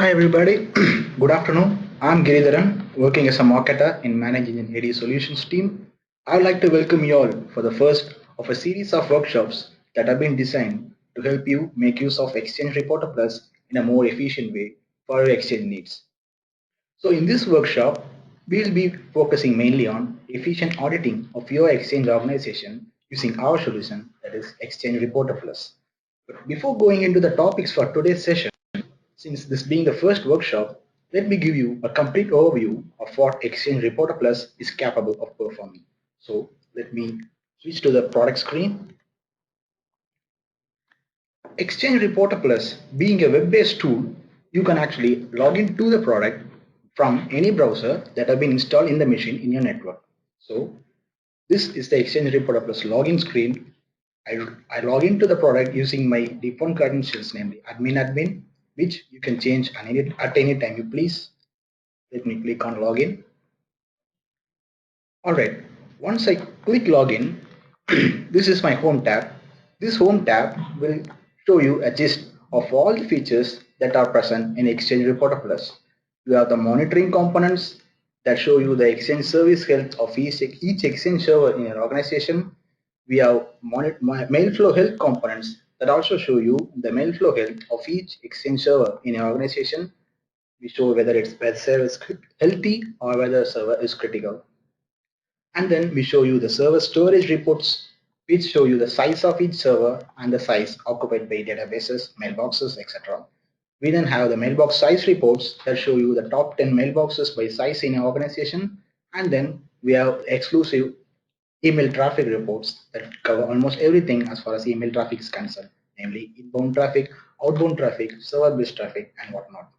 Hi everybody, good afternoon. I'm Giridharan, working as a marketer in Managing an AD Solutions team. I'd like to welcome you all for the first of a series of workshops that have been designed to help you make use of Exchange Reporter Plus in a more efficient way for your Exchange needs. So in this workshop, we'll be focusing mainly on efficient auditing of your Exchange organization using our solution, that is Exchange Reporter Plus. But before going into the topics for today's session, since this being the first workshop, let me give you a complete overview of what Exchange Reporter Plus is capable of performing. So let me switch to the product screen. Exchange Reporter Plus being a web-based tool, you can actually log into the product from any browser that have been installed in the machine in your network. So this is the Exchange Reporter Plus login screen. I log into the product using my default credentials, namely admin, which you can change at any time you please. Let me click on login. Alright, once I click login, this is my home tab. This home tab will show you a gist of all the features that are present in Exchange Reporter Plus. You have the monitoring components that show you the Exchange service health of each Exchange server in your organization. We have mail flow health components that also show you the mail flow health of each Exchange server in your organization. We show whether server is healthy or whether server is critical. And then we show you the server storage reports, which show you the size of each server and the size occupied by databases, mailboxes, etc. We then have the mailbox size reports that show you the top 10 mailboxes by size in your organization. And then we have exclusive email traffic reports that cover almost everything as far as email traffic is concerned, namely inbound traffic, outbound traffic, server-based traffic, and whatnot.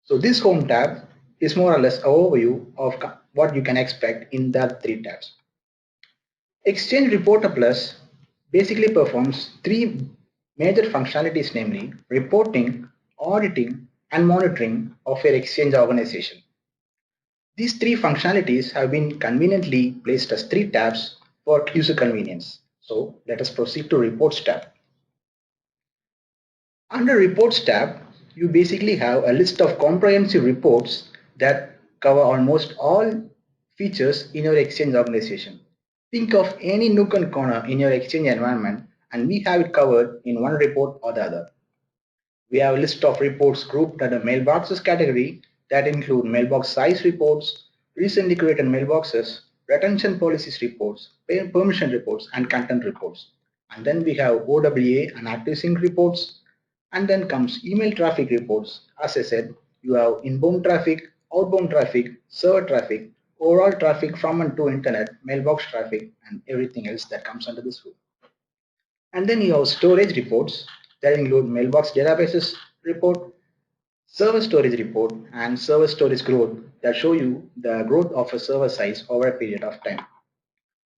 So this home tab is more or less an overview of what you can expect in that three tabs. Exchange Reporter Plus basically performs three major functionalities, namely reporting, auditing, and monitoring of your Exchange organization. These three functionalities have been conveniently placed as three tabs for user convenience. So let us proceed to Reports tab. Under Reports tab, you basically have a list of comprehensive reports that cover almost all features in your Exchange organization. Think of any nook and corner in your Exchange environment and we have it covered in one report or the other. We have a list of reports grouped under mailboxes category that include mailbox size reports, recently created mailboxes, retention policies reports, permission reports, and content reports. And then we have OWA and active sync reports. And then comes email traffic reports. As I said, you have inbound traffic, outbound traffic, server traffic, overall traffic from and to internet, mailbox traffic, and everything else that comes under this rule. And then you have storage reports that include mailbox databases report, server storage report, and server storage growth that show you the growth of a server size over a period of time.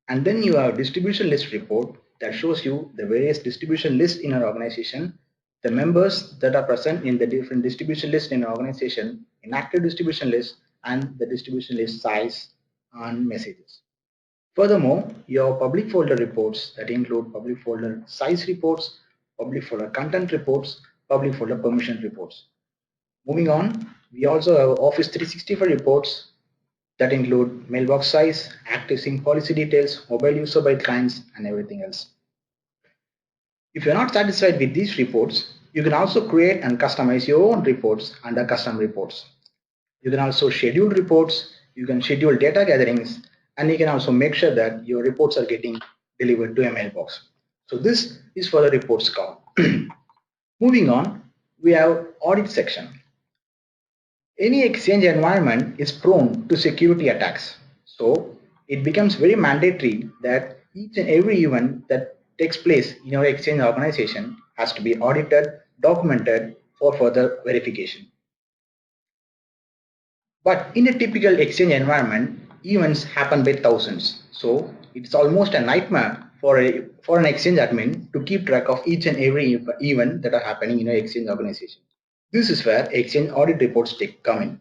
And then you have distribution list report that shows you the various distribution lists in an organization, the members that are present in the different distribution lists in an organization, inactive distribution list, and the distribution list size and messages. Furthermore, your public folder reports that include public folder size reports, public folder content reports, public folder permission reports. Moving on, we also have Office 365 reports that include mailbox size, active sync policy details, mobile user by clients, and everything else. If you're not satisfied with these reports, you can also create and customize your own reports under custom reports. You can also schedule reports, you can schedule data gatherings, and you can also make sure that your reports are getting delivered to a mailbox. So this is for the reports count. Moving on, we have audit section. Any exchange environment is prone to security attacks. So it becomes very mandatory that each and every event that takes place in your exchange organization has to be audited, documented for further verification. But in a typical exchange environment, events happen by thousands. So it's almost a nightmare for an exchange admin to keep track of each and every event that are happening in your exchange organization. This is where exchange audit reports come in.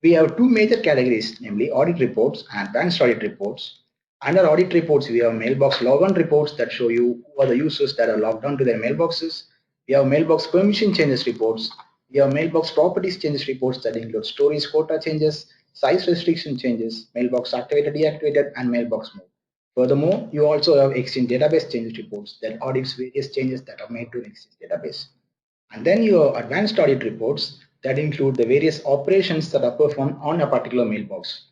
We have two major categories, namely audit reports and advanced audit reports. Under audit reports, we have mailbox logon reports that show you who are the users that are logged on to their mailboxes. We have mailbox permission changes reports, We have mailbox properties changes reports that include storage quota changes, size restriction changes, mailbox activated, deactivated, and mailbox mode. Furthermore, you also have Exchange database changes reports that audits various changes that are made to Exchange database. And then your advanced audit reports that include the various operations that are performed on a particular mailbox.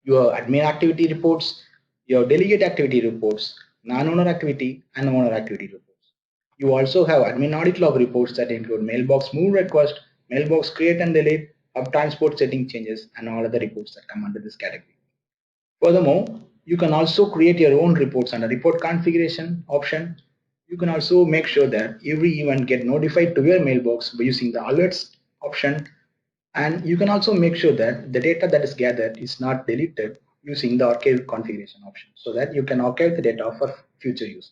Your admin activity reports, your delegate activity reports, non-owner activity, and owner activity reports. You also have admin audit log reports that include mailbox move request, mailbox create and delete, hub transport setting changes, and all other reports that come under this category. Furthermore, you can also create your own reports under report configuration option. You can also make sure that every event get notified to your mailbox by using the alerts option, and you can also make sure that the data that is gathered is not deleted using the archive configuration option so that you can archive the data for future use.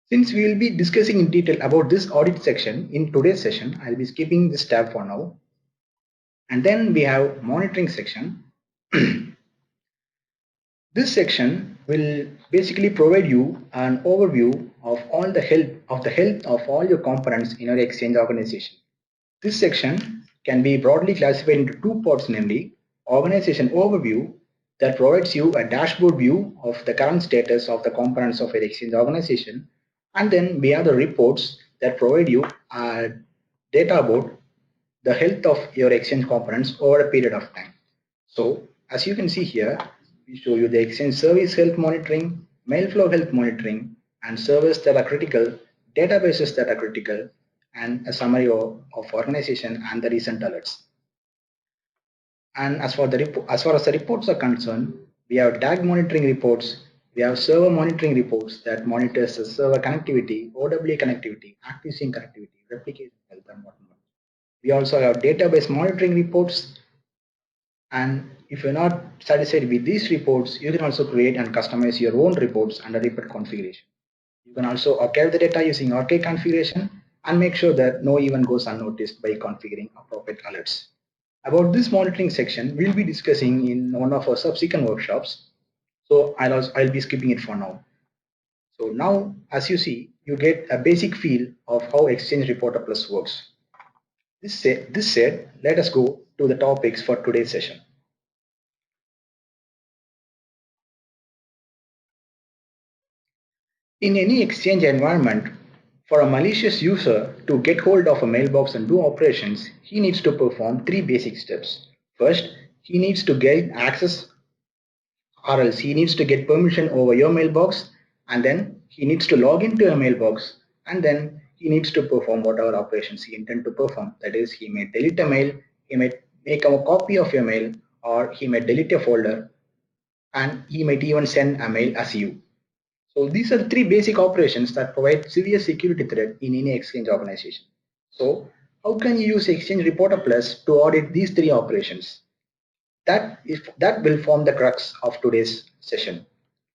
Since we will be discussing in detail about this audit section in today's session, I'll be skipping this tab for now. And then we have monitoring section. This section will basically provide you an overview of all the health of all your components in your Exchange organization. This section can be broadly classified into two parts, namely organization overview that provides you a dashboard view of the current status of the components of your Exchange organization, and then we have the reports that provide you data about the health of your Exchange components over a period of time. So as you can see here, we show you the Exchange service health monitoring, mail flow health monitoring, and servers that are critical, databases that are critical, and a summary of organization and the recent alerts. And as far as the reports are concerned, we have DAG monitoring reports, we have server monitoring reports that monitors the server connectivity, OWA connectivity, active sync connectivity, replication health, and whatnot. We also have database monitoring reports, and if you're not satisfied with these reports, you can also create and customize your own reports under report configuration. You can also archive the data using archive configuration and make sure that no event goes unnoticed by configuring appropriate alerts. About this monitoring section, we'll be discussing in one of our subsequent workshops. So I'll be skipping it for now. So now, as you see, you get a basic feel of how Exchange Reporter Plus works. This said, let us go to the topics for today's session. In any Exchange environment, for a malicious user to get hold of a mailbox and do operations, he needs to perform three basic steps. First, he needs to gain access, or else he needs to get permission over your mailbox, and then he needs to log into a mailbox, and then he needs to perform whatever operations he intends to perform. That is, he may delete a mail, he may make a copy of your mail, or he may delete a folder, and he might even send a mail as you. So these are the three basic operations that provide severe security threat in any Exchange organization. So how can you use Exchange Reporter Plus to audit these three operations? That will form the crux of today's session.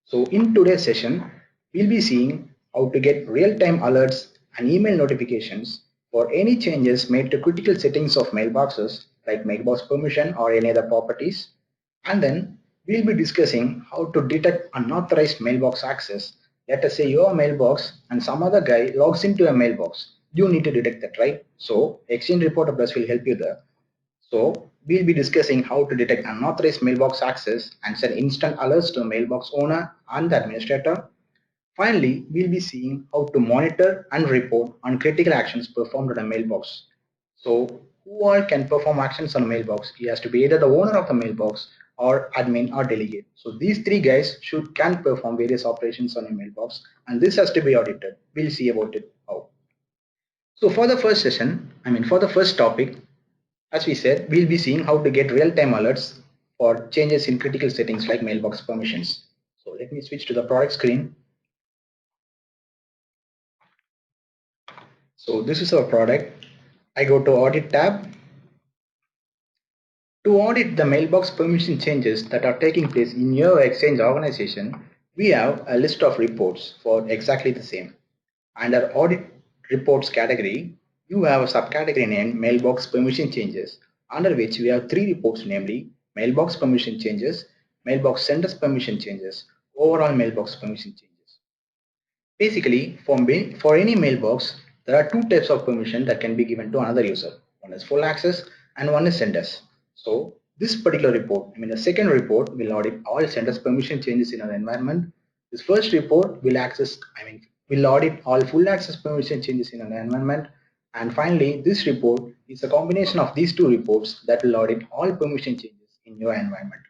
So in today's session, we'll be seeing how to get real-time alerts and email notifications for any changes made to critical settings of mailboxes like mailbox permission or any other properties. And then we'll be discussing how to detect unauthorized mailbox access. Let us say your mailbox and some other guy logs into a mailbox. You need to detect that, right? So Exchange Reporter Plus will help you there. So we'll be discussing how to detect unauthorized mailbox access and send instant alerts to the mailbox owner and the administrator. Finally, we'll be seeing how to monitor and report on critical actions performed on a mailbox. So who all can perform actions on a mailbox? He has to be either the owner of the mailbox or admin or delegate. So these three guys can perform various operations on a mailbox, and this has to be audited. We'll see about it how. So for the first session, for the first topic, as we said, we'll be seeing how to get real-time alerts for changes in critical settings like mailbox permissions. So let me switch to the product screen. So this is our product. I go to Audit tab. To audit the mailbox permission changes that are taking place in your Exchange organization, we have a list of reports for exactly the same. Under Audit Reports category, you have a subcategory named Mailbox Permission Changes, under which we have three reports, namely Mailbox Permission Changes, Mailbox Senders Permission Changes, Overall Mailbox Permission Changes. Basically, for any mailbox, There are two types of permission that can be given to another user. One is full access and one is senders. So this particular report, the second report will audit all senders permission changes in our environment. This first report will will audit all full access permission changes in our environment. And finally, this report is a combination of these two reports that will audit all permission changes in your environment.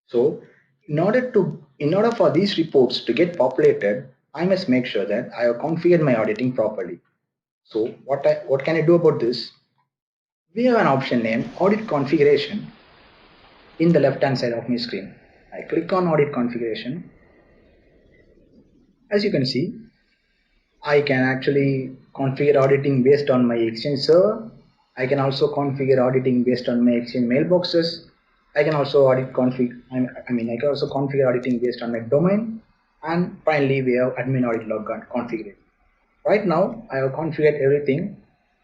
So in order for these reports to get populated, I must make sure that I have configured my auditing properly. So what can I do about this? We have an option named Audit Configuration in the left hand side of my screen. I click on Audit Configuration. As you can see, I can actually configure auditing based on my Exchange server. I can also configure auditing based on my Exchange mailboxes. I can also I can also configure auditing based on my domain. And finally, we have admin audit log configured. Right now, I have configured everything,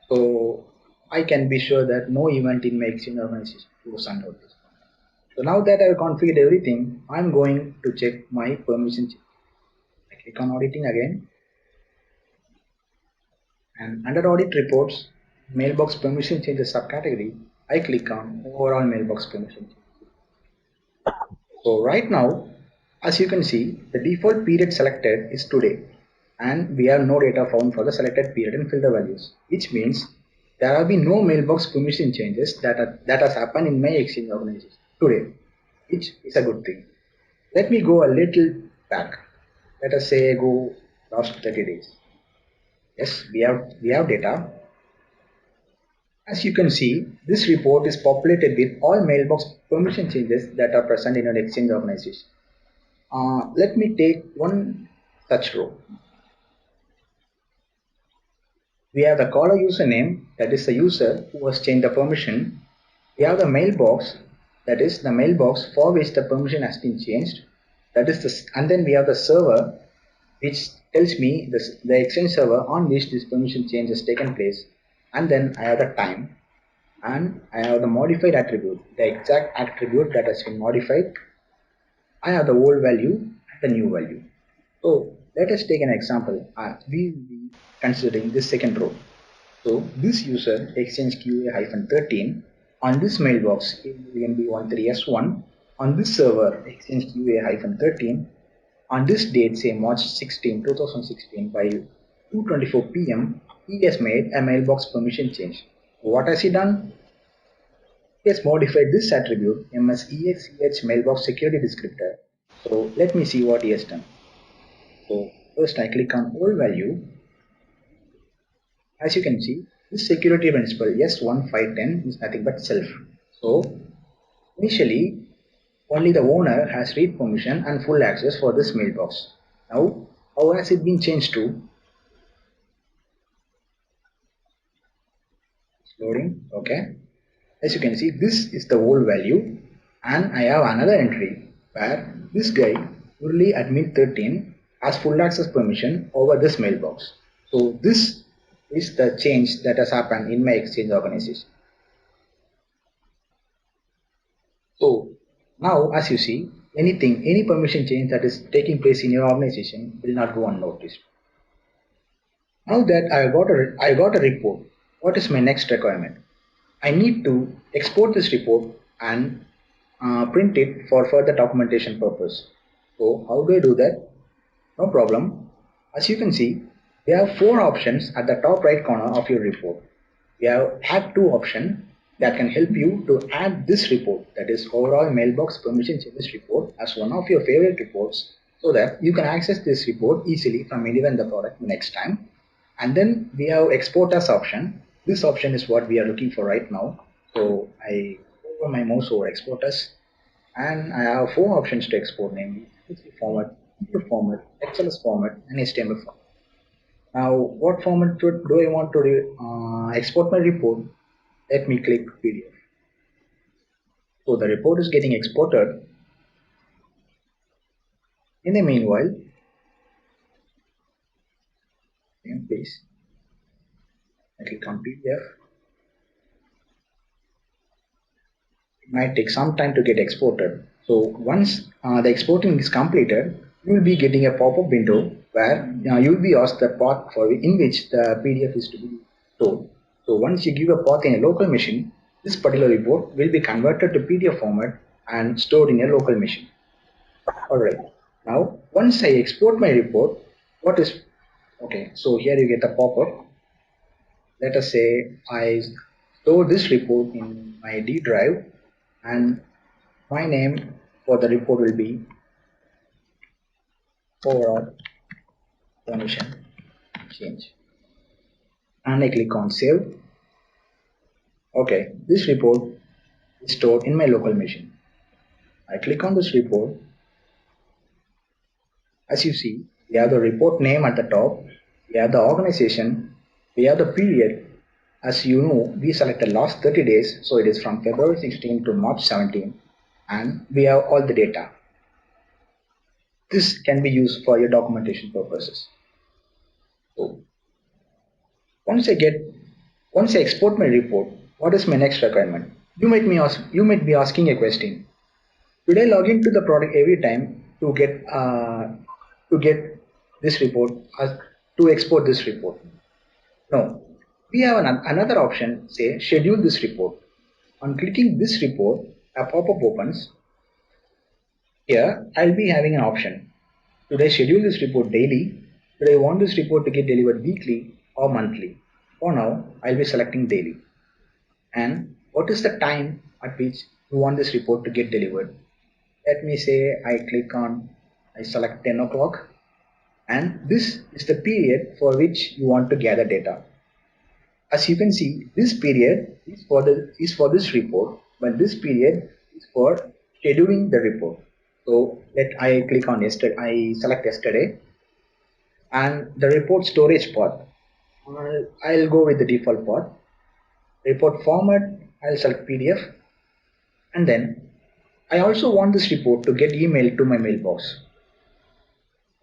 so I can be sure that no event in my Exchange organization goes unnoticed. So now that I have configured everything, I'm going to check my permission. I click on auditing again, and under audit reports, mailbox permission changes subcategory, I click on overall mailbox permission. So right now, as you can see, the default period selected is today, and we have no data found for the selected period in filter values, which means there have been no mailbox permission changes that has happened in my Exchange organization today, which is a good thing. Let me go a little back. Let us say go last 30 days. Yes, we have data. As you can see, this report is populated with all mailbox permission changes that are present in an Exchange organization. Let me take one such row. We have the caller username, that is the user who has changed the permission. We have the mailbox, that is the mailbox for which the permission has been changed. And then we have the server, which tells me the Exchange server on which this permission change has taken place. And then I have the time, and I have the modified attribute, the exact attribute that has been modified. I have the old value and the new value. So let us take an example. We will be considering this second row. So this user exchange QA-13 on this mailbox AMB13S1 on this server exchange QA-13 on this date, say March 16, 2016 by 2:24 p.m. he has made a mailbox permission change. What has he done? He has modified this attribute msexch mailbox security descriptor. So let me see what he has done. So first I click on old value. As you can see, this security principal S1510 is nothing but self. So initially only the owner has read permission and full access for this mailbox. Now how has it been changed to? Loading. Okay. As you can see, this is the old value, and I have another entry where this guy Urli admin 13 has full access permission over this mailbox. So this is the change that has happened in my Exchange organization. So now as you see, any permission change that is taking place in your organization will not go unnoticed. Now that I got a report, what is my next requirement? I need to export this report and print it for further documentation purpose. So how do I do that? No problem. As you can see, we have four options at the top right corner of your report. We have add to option that can help you to add this report, that is overall mailbox permission changes report, as one of your favorite reports, so that you can access this report easily from anywhere in the product next time. And then we have export as option. This option is what we are looking for right now. So I over my mouse over export as, and I have four options to export, namely CSV format, PDF format, XLS format, and HTML format. Now, what format do I want to export my report? Let me click PDF. So the report is getting exported. In the meanwhile, please, I click on PDF. It might take some time to get exported. So once the exporting is completed, you will be getting a pop-up window where you will be asked the path for in which the PDF is to be stored. So once you give a path in a local machine, this particular report will be converted to PDF format and stored in a local machine. Alright, now once I export my report, what is okay? So here you get a pop-up. Let us say I store this report in my D drive, and my name for the report will be overall permission change, and I click on save. Okay, this report is stored in my local machine. I click on this report. As you see, we have the report name at the top, we have the organization, we have the period. As you know, we selected last 30 days, so it is from February 16 to March 17, and we have all the data. This can be used for your documentation purposes. So once I export my report, what is my next requirement? You might be asking a question. Should I log into the product every time to get this report to export this report? No. We have another option, say schedule this report. On clicking this report, a pop-up opens. Here I'll be having an option. Should I schedule this report daily? Should I want this report to get delivered weekly or monthly? For now, I'll be selecting daily. And what is the time at which you want this report to get delivered? Let me say I select 10 o'clock, and this is the period for which you want to gather data. As you can see, this period is for this report, but this period is for scheduling the report. So I click on yesterday, I select yesterday, and the report storage path. I'll go with the default path. Report format, I'll select PDF, and then I also want this report to get emailed to my mailbox.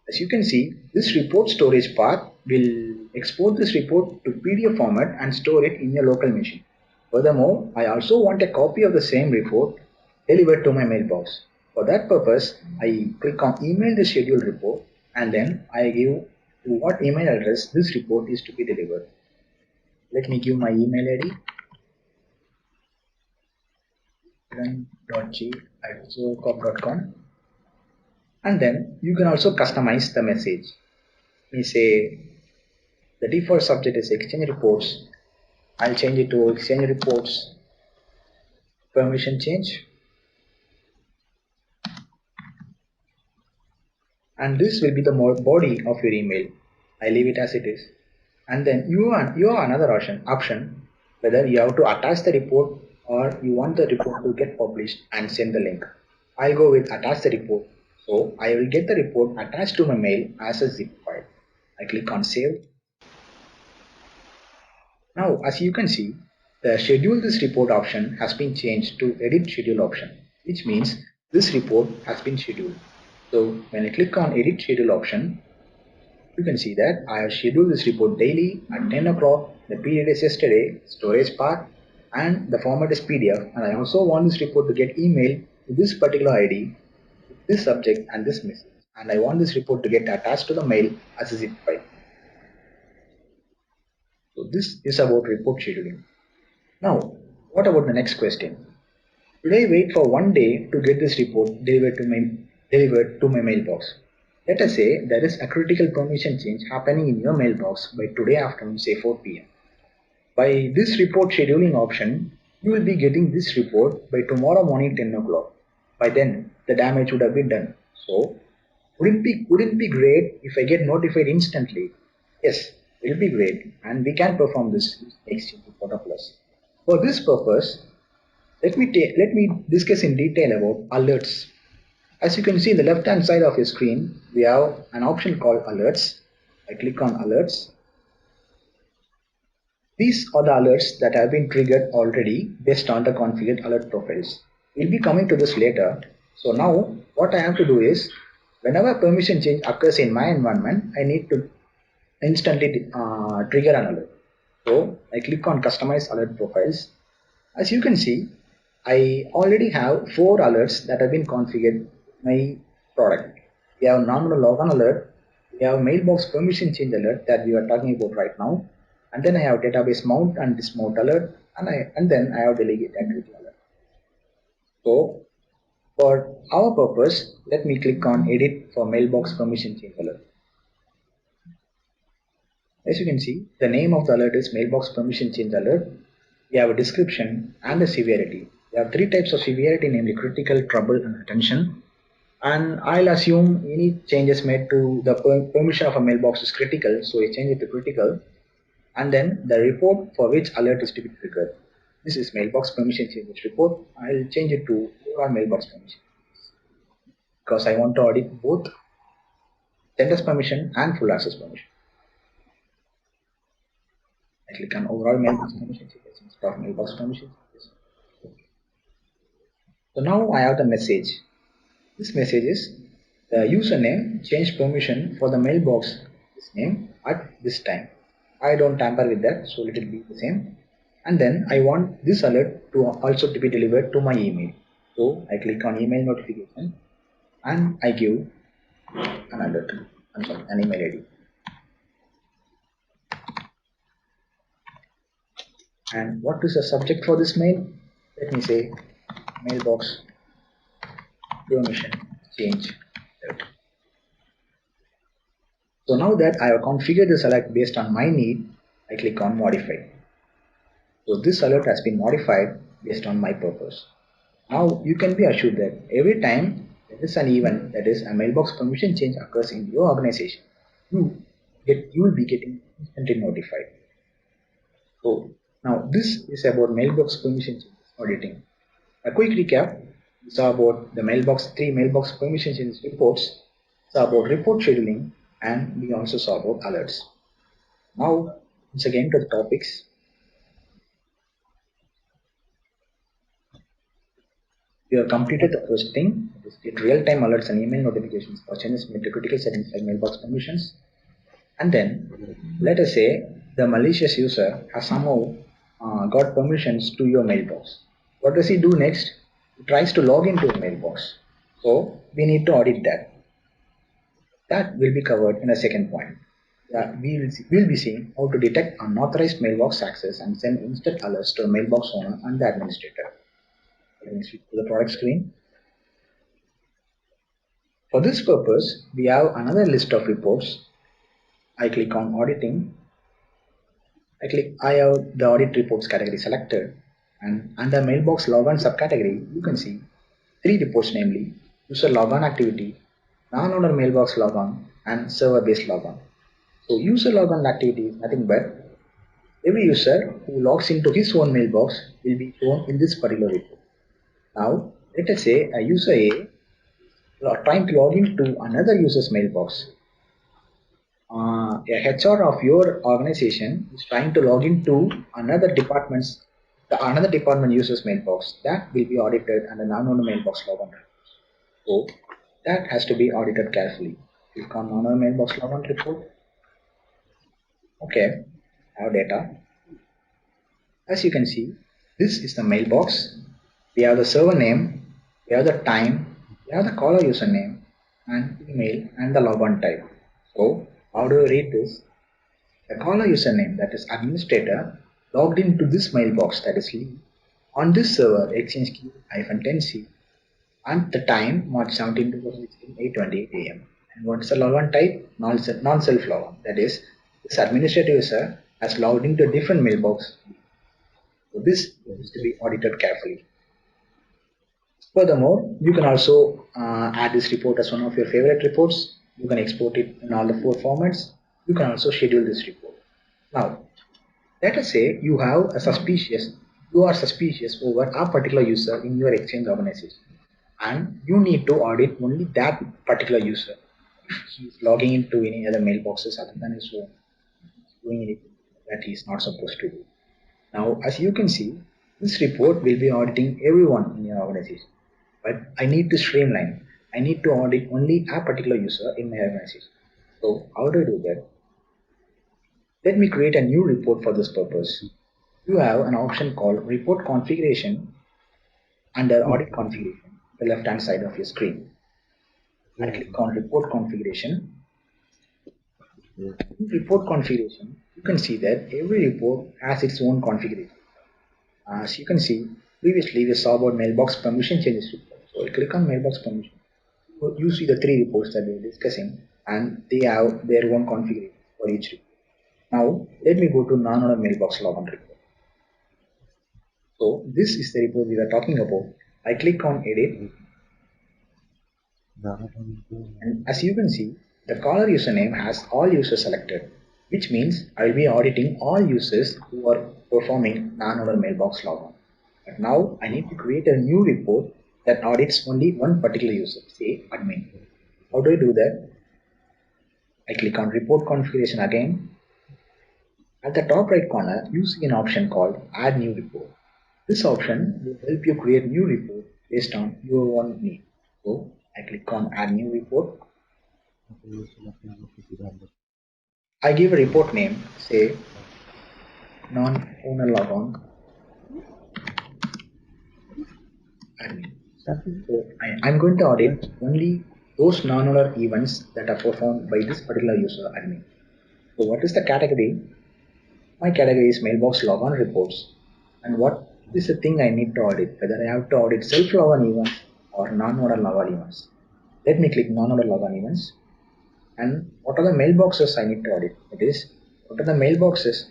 As you can see, this report storage path will export this report to PDF format and store it in your local machine. Furthermore, I also want a copy of the same report delivered to my mailbox. For that purpose, I click on email the scheduled report, and then I give to what email address this report is to be delivered. Let me give my email ID run.g@zoocop.com, and then you can also customize the message. Let me say the default subject is exchange reports. I'll change it to exchange reports permission change, and this will be the body of your email. I leave it as it is, and then you have another option whether you have to attach the report or you want the report to get published and send the link. I'll go with attach the report, so I will get the report attached to my mail as a zip file. I click on save. Now, as you can see, the schedule this report option has been changed to edit schedule option, which means this report has been scheduled. So when I click on edit schedule option, you can see that I have scheduled this report daily at 10 o'clock. The period is yesterday, storage path, and the format is PDF. And I also want this report to get emailed to this particular ID, this subject, and this message. And I want this report to get attached to the mail as a zip file. So this is about report scheduling. Now, what about the next question? Should I wait for one day to get this report delivered to my mailbox? Let us say there is a critical permission change happening in your mailbox by today afternoon, say 4 p.m. By this report scheduling option, you will be getting this report by tomorrow morning 10 o'clock. By then, the damage would have been done. So, would it be great if I get notified instantly? Yes, it will be great, and we can perform this exchange report plus. For this purpose, let me discuss in detail about alerts. As you can see in the left hand side of your screen, we have an option called alerts. I click on alerts. These are the alerts that have been triggered already based on the configured alert profiles. We'll be coming to this later. So now what I have to do is, whenever permission change occurs in my environment, I need to instantly trigger an alert. So I click on customize alert profiles. As you can see, I already have 4 alerts that have been configured my product. we have normal logon alert, we have mailbox permission change alert that we are talking about right now, and then I have database mount and dismount alert, and then I have delegate activity alert. So for our purpose, let me click on edit for mailbox permission change alert. As you can see, the name of the alert is mailbox permission change alert. We have a description and a severity. We have three types of severity, namely critical, trouble, and attention. And I'll assume any changes made to the permission of a mailbox is critical, so I change it to critical. And then the report for which alert is to be triggered. This is mailbox permission changes report. I'll change it to overall mailbox permission because I want to audit both sender's permission and full access permission. I click on overall mailbox permission instead of mailbox permission. So now I have the message. This message is the username change permission for the mailbox this name at this time. I don't tamper with that, so it will be the same. And then I want this alert to also to be delivered to my email. So I click on email notification and I give an alert. I'm sorry, an email ID. And what is the subject for this mail? Let me say mailbox permission change alert. So now that I have configured this alert based on my need, I click on modify. So this alert has been modified based on my purpose. Now you can be assured that every time there is an event, that is a mailbox permission change occurs in your organization, you will be getting instantly notified. So now this is about mailbox permission changes auditing. A quick recap: we saw about the three mailbox permission changes reports, saw about report scheduling, and we also saw about alerts. Now once again to the topics. We have completed the first thing, that is get real-time alerts and email notifications for changes made to critical settings like mailbox permissions. And then, let us say the malicious user has somehow got permissions to your mailbox. What does he do next? He tries to log into your mailbox. So we need to audit that. That will be covered in a second point. We'll be seeing how to detect unauthorized mailbox access and send instant alerts to a mailbox owner and the administrator. Let me switch to the product screen. For this purpose, we have another list of reports. I click on auditing. I have the audit reports category selected, and under mailbox logon subcategory, you can see three reports, namely user logon activity, non-owner mailbox logon, and server-based logon. So user logon activity is nothing but every user who logs into his own mailbox will be shown in this particular report. Now, let us say a user A trying to log into another user's mailbox. A HR of your organization is trying to log into another department user's mailbox. That will be audited under non-owner mailbox logon. So that has to be audited carefully. Click on non-owner mailbox logon report. Okay, I have data. As you can see, this is the mailbox. We have the server name, we have the time, we have the caller username and email and the logon type. So how do you read this? The caller username, that is administrator, logged into this mailbox, that is Lee, on this server exchange key -10c and the time March 17, 2016, 8:28 a.m. And what is the logon type? Non-self logon, that is this administrator user has logged into a different mailbox. So this is to be audited carefully. Furthermore, you can also add this report as one of your favorite reports. You can export it in all the four formats. You can also schedule this report. Now, let us say you are suspicious over a particular user in your exchange organization, and you need to audit only that particular user. If he is logging into any other mailboxes other than his own, doing anything that he is not supposed to do. Now, as you can see, this report will be auditing everyone in your organization. But I need to streamline. I need to audit only a particular user in my organization. So how do I do that? Let me create a new report for this purpose. You have an option called report configuration under audit configuration, the left hand side of your screen. I click on report configuration. In report configuration, you can see that every report has its own configuration. As you can see, previously we saw about mailbox permission changes report. So I click on mailbox permission. So you see the three reports that we are discussing, and they have their own configuration for each report. Now let me go to non-owner mailbox logon report. So this is the report we were talking about. I click on edit, and as you can see, the caller username has all users selected, which means I will be auditing all users who are performing non-owner mailbox logon. But now I need to create a new report that audits only one particular user, say admin. How do I do that? I click on report configuration again. At the top right corner, you see an option called add new report. This option will help you create new report based on your own need. So I click on add new report. I give a report name, say non-owner logon admin. So I'm going to audit only those non-owner events that are performed by this particular user admin. So what is the category? My category is mailbox logon reports. And what is the thing I need to audit? Whether I have to audit self-logon events or non-owner logon events. Let me click non-owner logon events. And what are the mailboxes I need to audit? That is, what are the mailboxes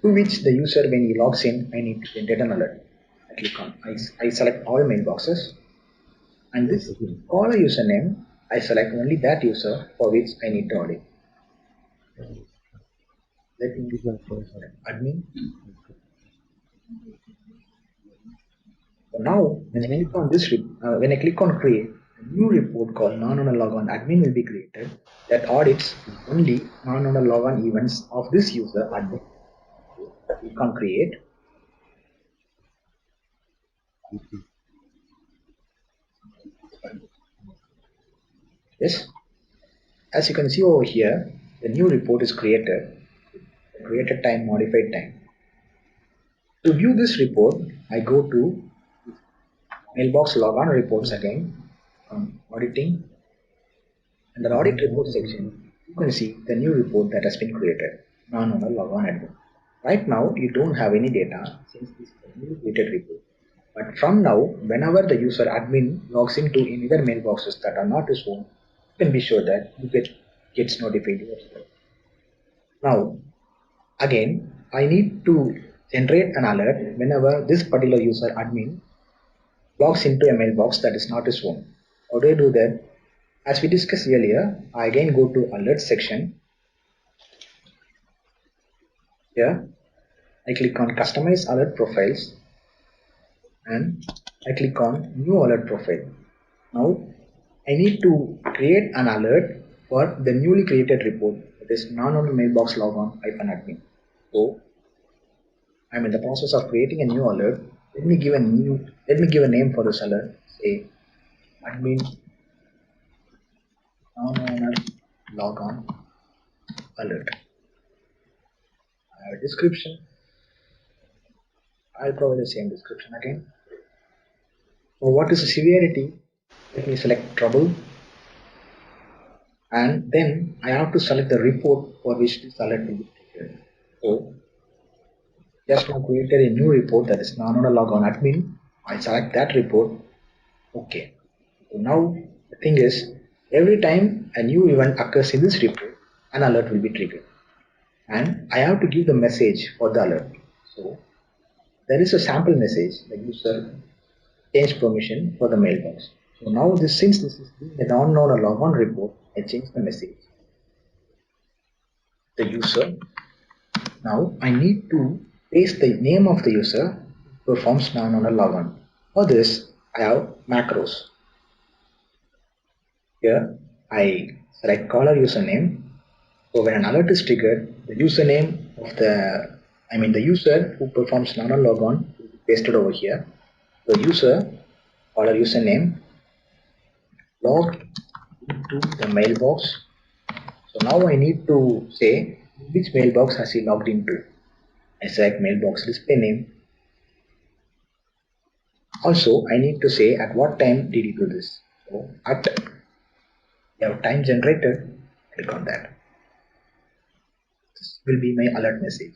to which the user, when he logs in, I need to generate an alert. I click on, I select all mailboxes, and this caller username, I select only that user for which I need to audit. Let me select admin. So now, when I click on this, when I click on create, a new report called non-owner logon admin will be created that audits only non-owner logon events of this user admin. Click on create. Yes, as you can see over here, the new report is created. Created time, modified time. To view this report, I go to mailbox logon reports again, auditing. Under audit report section, you can see the new report that has been created, non-owner logon admin. Right now, you don't have any data since this is a newly created report. But from now, whenever the user admin logs into any other mailboxes that are not his own, you can be sure that you gets notified yourself. Now, again, I need to generate an alert whenever this particular user admin logs into a mailbox that is not his own. How do I do that? As we discussed earlier, I again go to alert section. Here, I click on customize alert profiles and I click on new alert profile. Now, I need to create an alert for the newly created report, that is non-owner mailbox logon -admin. So I'm in the process of creating a new alert. Let me give a name for this alert. Say admin non-owner logon alert. I have a description. I'll provide the same description again. So what is the severity? Let me select trouble, and then I have to select the report for which this alert will be triggered. So just now created a new report that is non-owner logon admin. I select that report. Okay. So now the thing is, every time a new event occurs in this report, an alert will be triggered, and I have to give the message for the alert. So there is a sample message, the user change permission for the mailbox. So now since this is a non-owner logon report, I change the message. The user. Now I need to paste the name of the user who performs non-owner logon. For this, I have macros. Here I select caller username. So when an alert is triggered, the username of the user who performs non-owner logon will be pasted over here. The user caller username log into the mailbox. So now I need to say which mailbox has he logged into. I select mailbox display name. Also, I need to say at what time did he do this. So at We have time generated, click on that. This will be my alert message.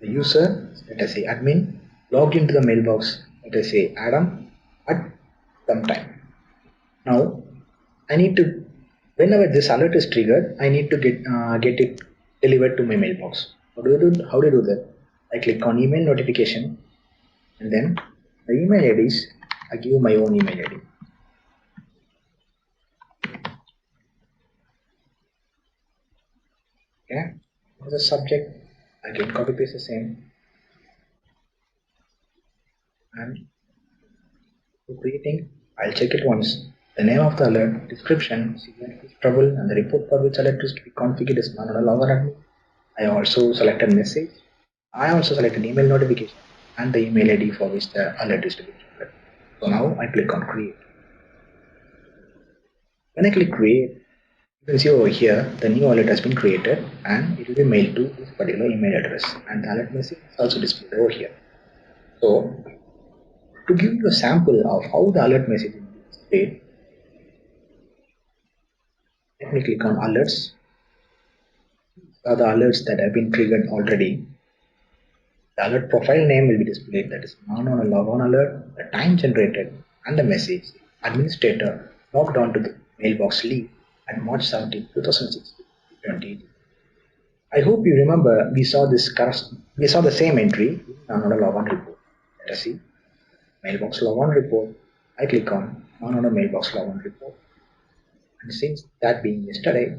The user, let us say admin, logged into the mailbox, let us say Adam, at some time. Now, I need to, whenever this alert is triggered, I need to get it delivered to my mailbox. How do you do that? I click on email notification, and then the email IDs, I give my own email ID. Okay, for the subject, again copy paste the same, and for creating, I'll check it once. The name of the alert, description, signal is trouble, and the report for which alert is to be configured is not a longer admin. I also selected message. I also selected email notification and the email ID for which the alert is to be triggered. So now I click on create. When I click create, you can see over here the new alert has been created and it will be mailed to this particular email address, and the alert message is also displayed over here. So to give you a sample of how the alert message is displayed, let me click on alerts. These are the alerts that have been triggered already. The alert profile name will be displayed, that is non on a logon alert, the time generated, and the message. Administrator logged on to the mailbox leave at March 17, 2016. I hope you remember we saw the same entry in another logon report. Let us see. Mailbox logon report. I click on another mailbox logon report. And since that being today,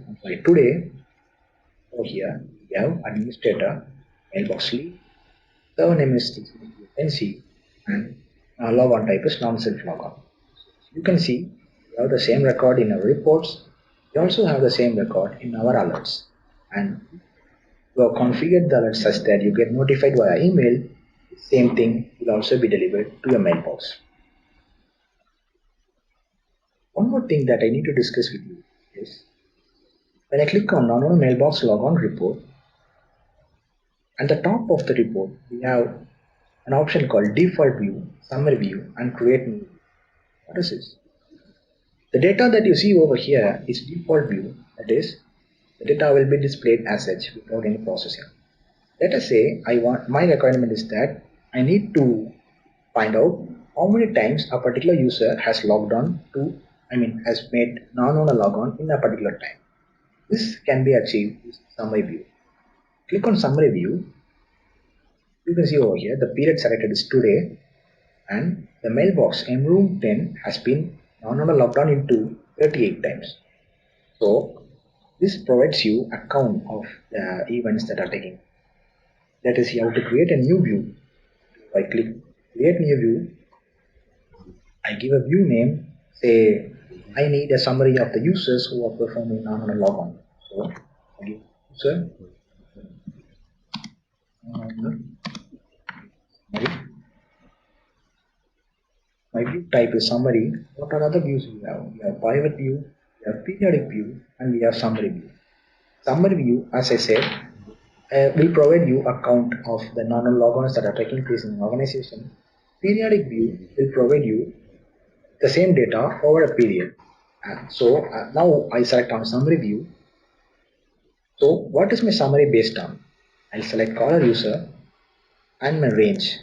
over here we have administrator, mailbox leave, server name is NC, and logon type is non-self logon. You can see we have the same record in our reports. We also have the same record in our alerts. And you have configured the alert such that you get notified via email. Same thing will also be delivered to your mailbox. One more thing that I need to discuss with you is when I click on mailbox logon report, at the top of the report we have an option called default view, summary view, and create new. What is this? The data that you see over here is default view, that is, the data will be displayed as such without any processing. Let us say my requirement is that I need to find out how many times a particular user has logged on to, has made non-owner logon in a particular time. This can be achieved with summary view. Click on summary view. You can see over here the period selected is today, and the mailbox mroom 10 has been non-owner logged on into 38 times. So this provides you a count of the events that are taking. That is, you have to create a new view. If I click create new view, I give a view name, say I need a summary of the users who are performing non-owner logon. So I give user summary. My view type is summary. What are other views we have? We have private view, we have periodic view, and we have summary view. Summary view, as I said, will provide you a count of the non-logons that are taking place in an organization. Periodic view will provide you the same data over a period. So now I select on summary view. So what is my summary based on? I'll select caller user and my range.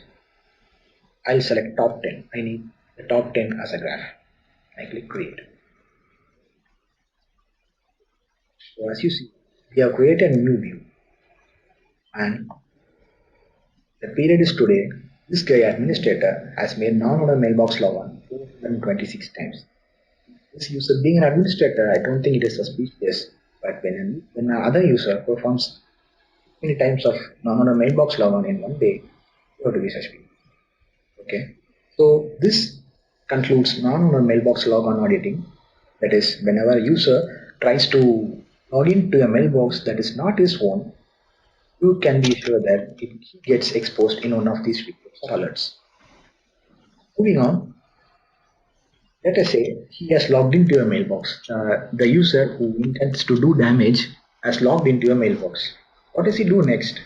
I'll select top 10. I need the top 10 as a graph. I click create. So as you see, we have created a new view, and the period is today. This guy administrator has made non-owner mailbox logon 426 times. This user being an administrator, I don't think it is suspicious, but when another user performs many times of non-owner mailbox logon in one day, you have to be suspicious. Okay, so this concludes non-owner mailbox logon auditing. That is, whenever a user tries to log into a mailbox that is not his own, you can be sure that it gets exposed in one of these reports or alerts. Moving on, let us say he has logged into a mailbox. The user who intends to do damage has logged into a mailbox. What does he do next?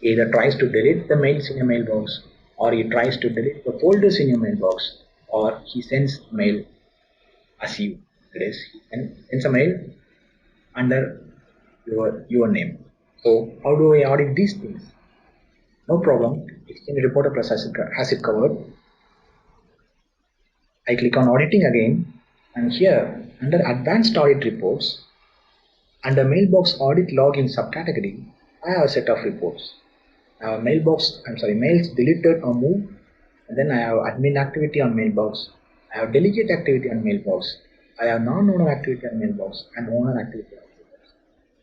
He either tries to delete the mails in your mailbox, or he tries to delete the folders in your mailbox, or he sends mail as you. That is, he sends a mail under your name. So how do I audit these things? No problem. Exchange Reporter Plus has it covered. I click on Auditing again, and here under Advanced Audit Reports, under Mailbox Audit Login subcategory, I have a set of reports. I have mails deleted or moved, and then I have admin activity on mailbox. I have delegate activity on mailbox. I have non-owner activity on mailbox and owner activity on mailbox.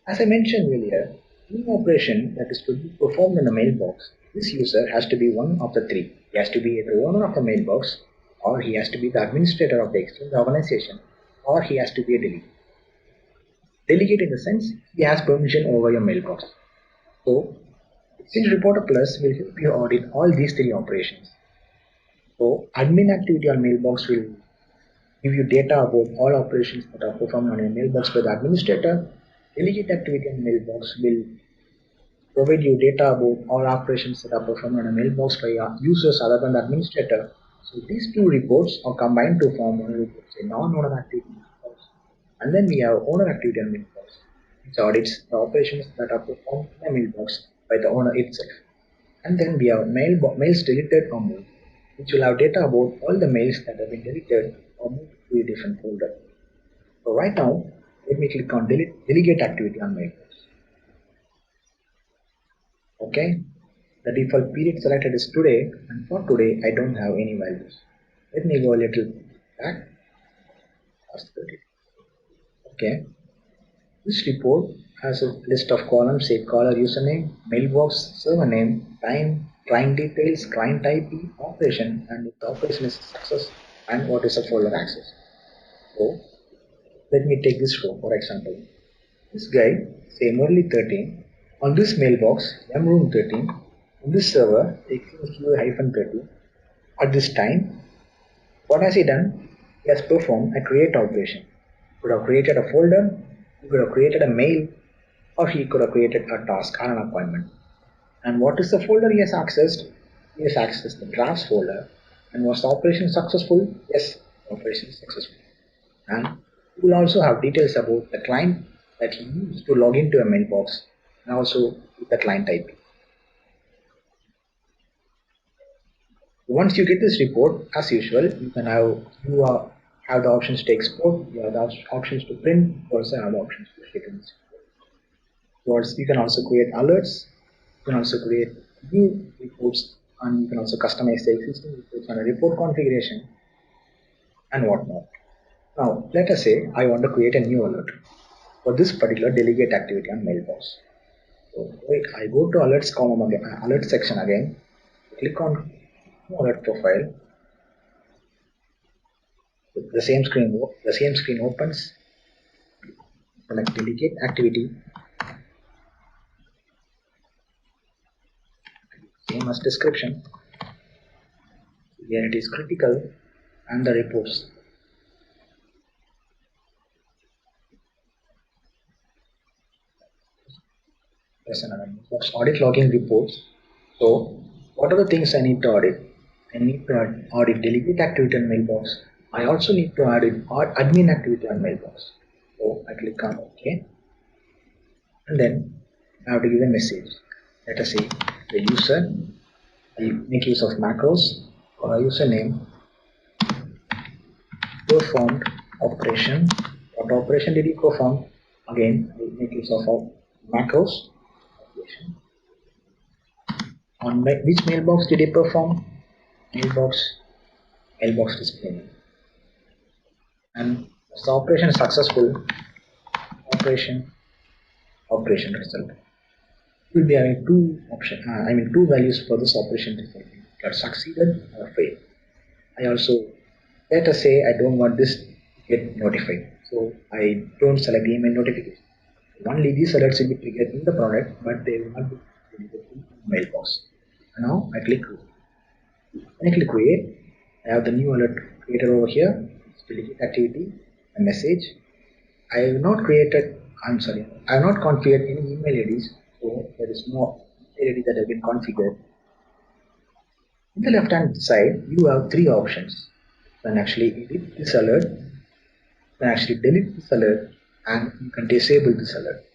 As I mentioned earlier, any operation that is to be performed in a mailbox, this user has to be one of the three. He has to be the owner of the mailbox, or he has to be the administrator of the exchange organization, or he has to be a delegate. Delegate in the sense he has permission over your mailbox. So, Exchange Reporter Plus will help you audit all these three operations. So, admin activity on mailbox will give you data about all operations that are performed on your mailbox by the administrator. Delegate activity on mailbox will provide you data about all operations that are performed on a mailbox by users other than the administrator. So these two reports are combined to form one report, say non-owner activity mailbox. And then we have owner activity on mailbox, which audits the operations that are performed in a mailbox by the owner itself. And then we have mails deleted or moved, which will have data about all the mails that have been deleted or moved to a different folder. So right now, let me click on delegate activity on mailbox. Okay, the default period selected is today, and for today I don't have any values. Let me go a little back. Okay, this report has a list of columns, say caller username, mailbox, server name, time, client details, client IP, operation, and if the operation is a success, and what is the folder access. So let me take this row for example. This guy, say Murli 13, on this mailbox, mroom 13, on this server, xqi-30, at this time, what has he done? He has performed a create operation. He could have created a folder, he could have created a mail, or he could have created a task or an appointment. And what is the folder he has accessed? He has accessed the drafts folder. And was the operation successful? Yes, the operation is successful. And you will also have details about the client that he used to log into a mailbox and also the client IP. Once you get this report, as usual, have the options to export, you have the options to print, you also have the options to share this report. You can also create alerts, you can also create new reports, and you can also customize the existing reports on a report configuration and whatnot. Now, let us say I want to create a new alert for this particular delegate activity on mailbox. So wait, I go to alerts column again, alert section again, click on alert profile. The same screen opens. Select delegate activity, same as description. Here it is critical and the reports. There's another box, audit logging reports. So what are the things I need to audit? I need to audit delegate activity on mailbox. I also need to audit admin activity on mailbox. So I click on OK, and then I have to give a message. Let us say the user. I make use of macros for a username performed operation. What operation did you perform? Again, I make use of macros operation. On which mailbox did he perform? Mailbox display. And the operation is successful. Operation result. We will be having two values for this operation result. That succeeded or failed. I also, let us say I don't want this to get notified. So I don't select email notification. Only these alerts will be triggered in the product, but they will not be triggered in the mailbox. Now I click create. When I click create, I have the new alert created over here. It's delegate activity, a message. I have not I have not configured any email IDs, so there is no email ID that have been configured. In the left hand side, you have three options. You can actually edit this alert, you can actually delete this alert, and you can disable this alert.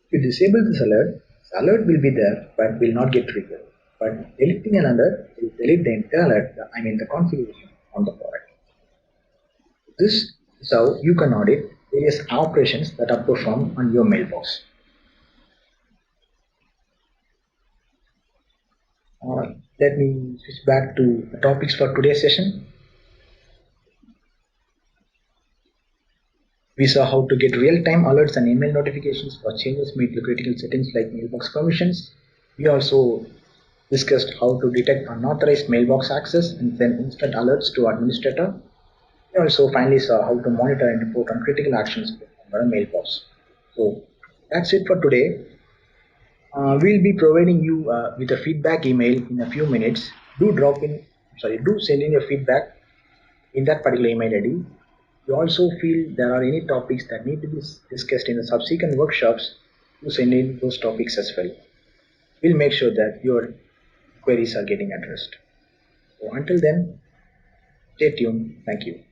If you disable this alert, the alert will be there but will not get triggered. But deleting an alert will delete the entire alert, the configuration on the product. This is how you can audit various operations that are performed on your mailbox. Let me switch back to the topics for today's session. We saw how to get real-time alerts and email notifications for changes made to critical settings like mailbox permissions. We also discussed how to detect unauthorized mailbox access and send instant alerts to administrator. We also finally saw how to monitor and report on critical actions on a mailbox. So that's it for today. We'll be providing you with a feedback email in a few minutes. Do send in your feedback in that particular email ID. You also feel there are any topics that need to be discussed in the subsequent workshops, to send in those topics as well. We'll make sure that your queries are getting addressed. So until then, stay tuned. Thank you.